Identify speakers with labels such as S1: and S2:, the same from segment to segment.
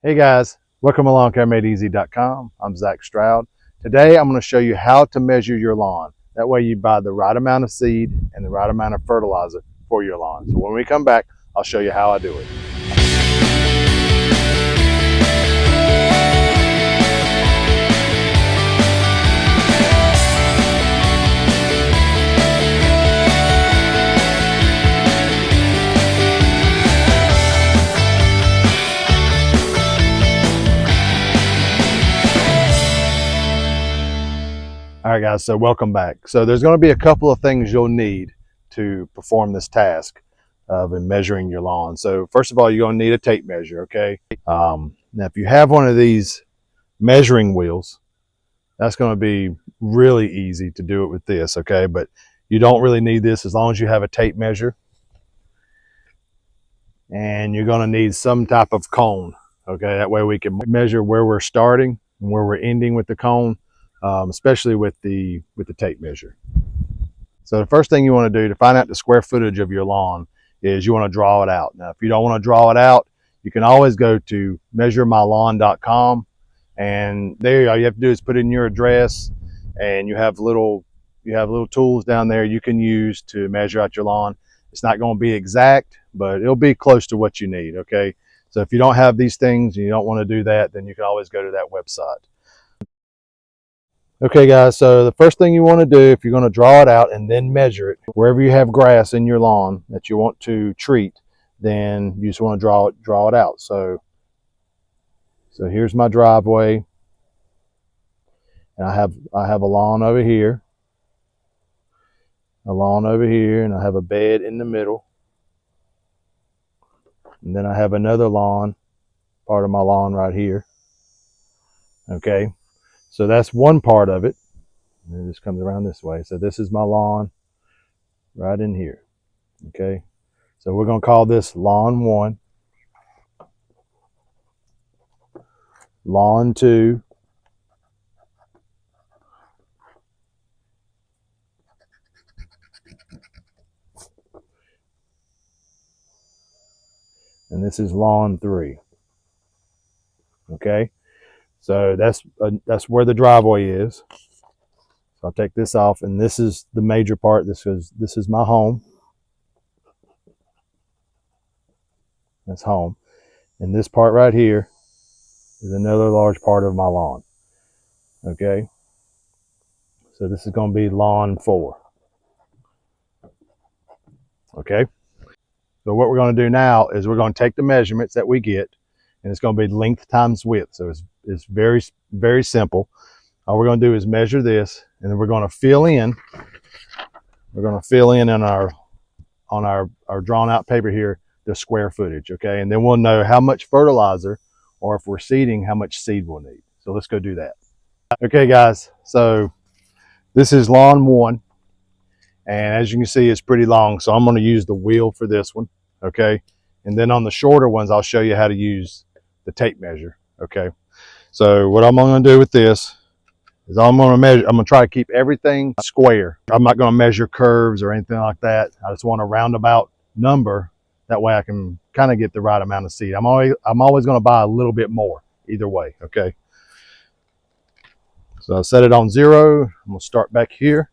S1: Hey guys, welcome along to CareMadeEasy.com. I'm Zach Stroud. Today I'm going to show you how to measure your lawn. That way you buy the right amount of seed and the right amount of fertilizer for your lawn. So when we come back, I'll show you how I do it. All right guys, so welcome back. So there's going to be a couple of things you'll need to perform this task of measuring your lawn. So first of all, you're going to need a tape measure, okay? Now if you have one of these measuring wheels, that's going to be really easy to do it with this, okay? But you don't really need this as long as you have a tape measure. And you're going to need some type of cone, okay? That way we can measure where we're starting and where we're ending with the cone. Especially with the tape measure. So the first thing you want to do to find out the square footage of your lawn is you want to draw it out. Now, if you don't want to draw it out, you can always go to measuremylawn.com, and there all you have to do is put in your address, and you have little tools down there you can use to measure out your lawn. It's not going to be exact, but it'll be close to what you need. Okay, so if you don't have these things and you don't want to do that, then you can always go to that website. Okay guys, so the first thing you want to do if you're going to draw it out and then measure it, wherever you have grass in your lawn that you want to treat, then you just want to draw it out. So here's my driveway, and I have a lawn over here, and I have a bed in the middle, and then I have another lawn, part of my lawn right here. Okay, so that's one part of it. And it just comes around this way. So this is my lawn right in here. Okay, so we're going to call this lawn 1, lawn 2, and this is lawn 3. Okay, so that's where the driveway is. So I'll take this off, and this is the major part. This is my home. That's home, and this part right here is another large part of my lawn. Okay, so this is going to be lawn 4. Okay, so what we're going to do now is we're going to take the measurements that we get, and it's going to be length times width. So it's very, very simple. All we're going to do is measure this, and then we're going to fill in. We're going to fill in on our drawn out paper here the square footage, okay? And then we'll know how much fertilizer, or if we're seeding, how much seed we'll need. So let's go do that. Okay, guys. So this is lawn 1, and as you can see, it's pretty long. So I'm going to use the wheel for this one, okay? And then on the shorter ones, I'll show you how to use the tape measure, okay? So what I'm going to do with this is I'm going to try to keep everything square. I'm not going to measure curves or anything like that. I just want a roundabout number. That way I can kind of get the right amount of seed. I'm always going to buy a little bit more either way, okay? So I set it on 0. I'm going to start back here.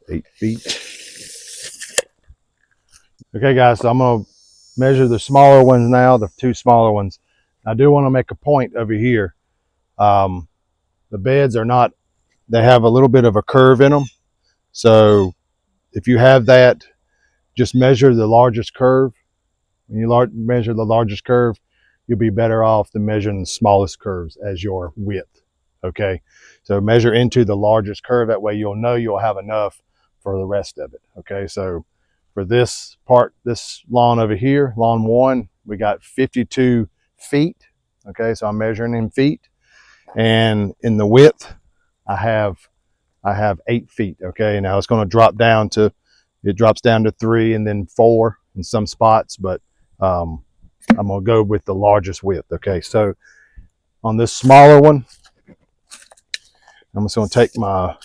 S1: Okay. 8 feet. Okay guys, so I'm going to measure the smaller ones now, the 2 smaller ones. I do want to make a point over here. The beds are not, they have a little bit of a curve in them. So if you have that, just measure the largest curve. When you measure the largest curve, you'll be better off than measuring the smallest curves as your width. Okay, so measure into the largest curve. That way you'll know you'll have enough for the rest of it. Okay, so for this part, this lawn over here, lawn 1, we got 52 feet. Okay, so I'm measuring in feet, and in the width, I have 8 feet. Okay, now it's going to drop down to It drops down to 3 and then 4 in some spots, but I'm gonna go with the largest width. Okay, so on this smaller one, I'm just gonna take my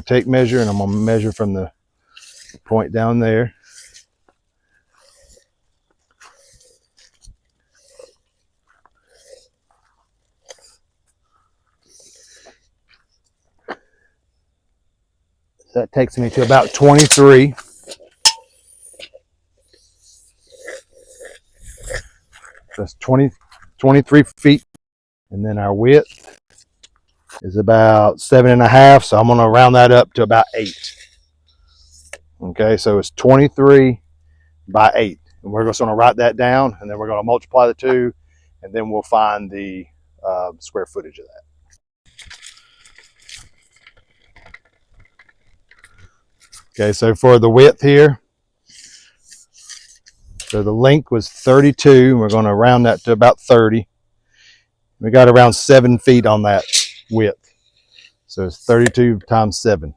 S1: tape measure, and I'm gonna measure from the point down there. That takes me to about 23. That's 23 feet. And then our width is about 7.5. So I'm going to round that up to about 8. Okay, so it's 23 by 8. And we're just going to write that down, and then we're going to multiply the two, and then we'll find the square footage of that. Okay, so for the width here, so the length was 32. We're going to round that to about 30. We got around 7 feet on that width. So it's 32 times 7.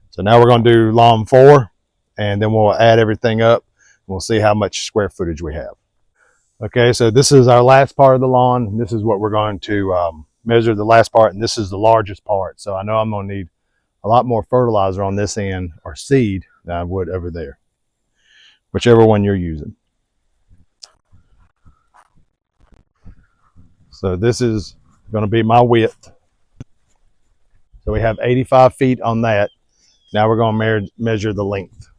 S1: So now we're going to do lawn 4, and then we'll add everything up. We'll see how much square footage we have. Okay, so this is our last part of the lawn. This is what we're going to measure, the last part, and this is the largest part. So I know I'm going to need a lot more fertilizer on this end, or seed, than I would over there, whichever one you're using. So this is going to be my width. So we have 85 feet on that. Now we're going to measure the length.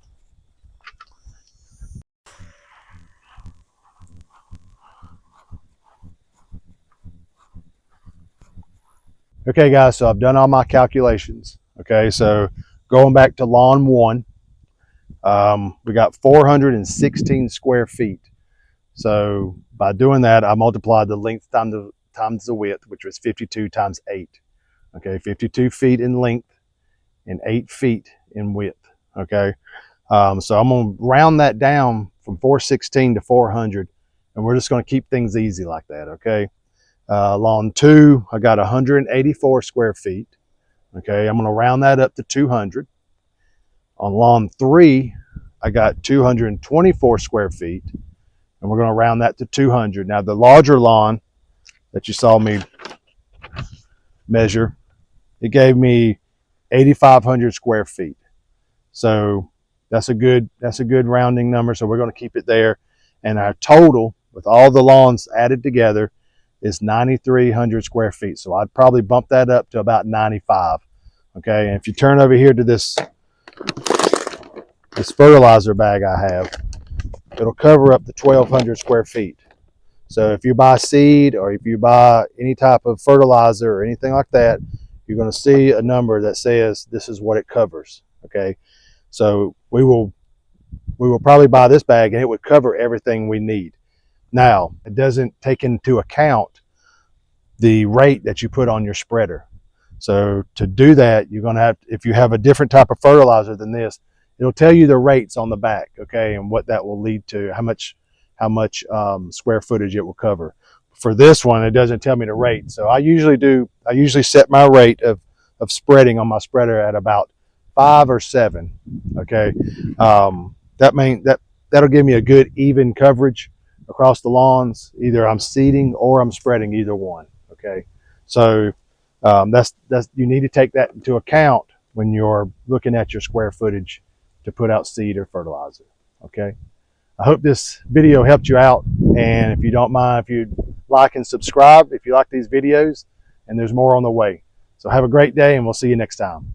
S1: Okay guys, so I've done all my calculations. Okay, so going back to lawn 1, we got 416 square feet. So by doing that, I multiplied the length times the width, which was 52 times 8. Okay, 52 feet in length and 8 feet in width. Okay, so I'm going to round that down from 416 to 400, and we're just going to keep things easy like that. Okay, lawn 2, I got 184 square feet. Okay, I'm going to round that up to 200. On lawn 3, I got 224 square feet, and we're going to round that to 200. Now the larger lawn that you saw me measure, it gave me 8,500 square feet. So that's a good rounding number. So we're going to keep it there. And our total with all the lawns added together is 9,300 square feet. So I'd probably bump that up to about 95. Okay, and if you turn over here to this fertilizer bag I have, it'll cover up to 1,200 square feet. So if you buy seed, or if you buy any type of fertilizer or anything like that, you're going to see a number that says this is what it covers. Okay, so we will probably buy this bag, and it would cover everything we need. Now, it doesn't take into account the rate that you put on your spreader. So to do that, you're going to have, if you have a different type of fertilizer than this, it'll tell you the rates on the back, okay, and what that will lead to, how much square footage it will cover. For this one, it doesn't tell me the rate. So I usually set my rate of spreading on my spreader at about 5 or 7. Okay, that'll give me a good even coverage across the lawns. Either I'm seeding or I'm spreading, either one. Okay, so that's you need to take that into account when you're looking at your square footage to put out seed or fertilizer. Okay, I hope this video helped you out, and if you don't mind, if you'd like and subscribe if you like these videos, and there's more on the way. So have a great day, and we'll see you next time.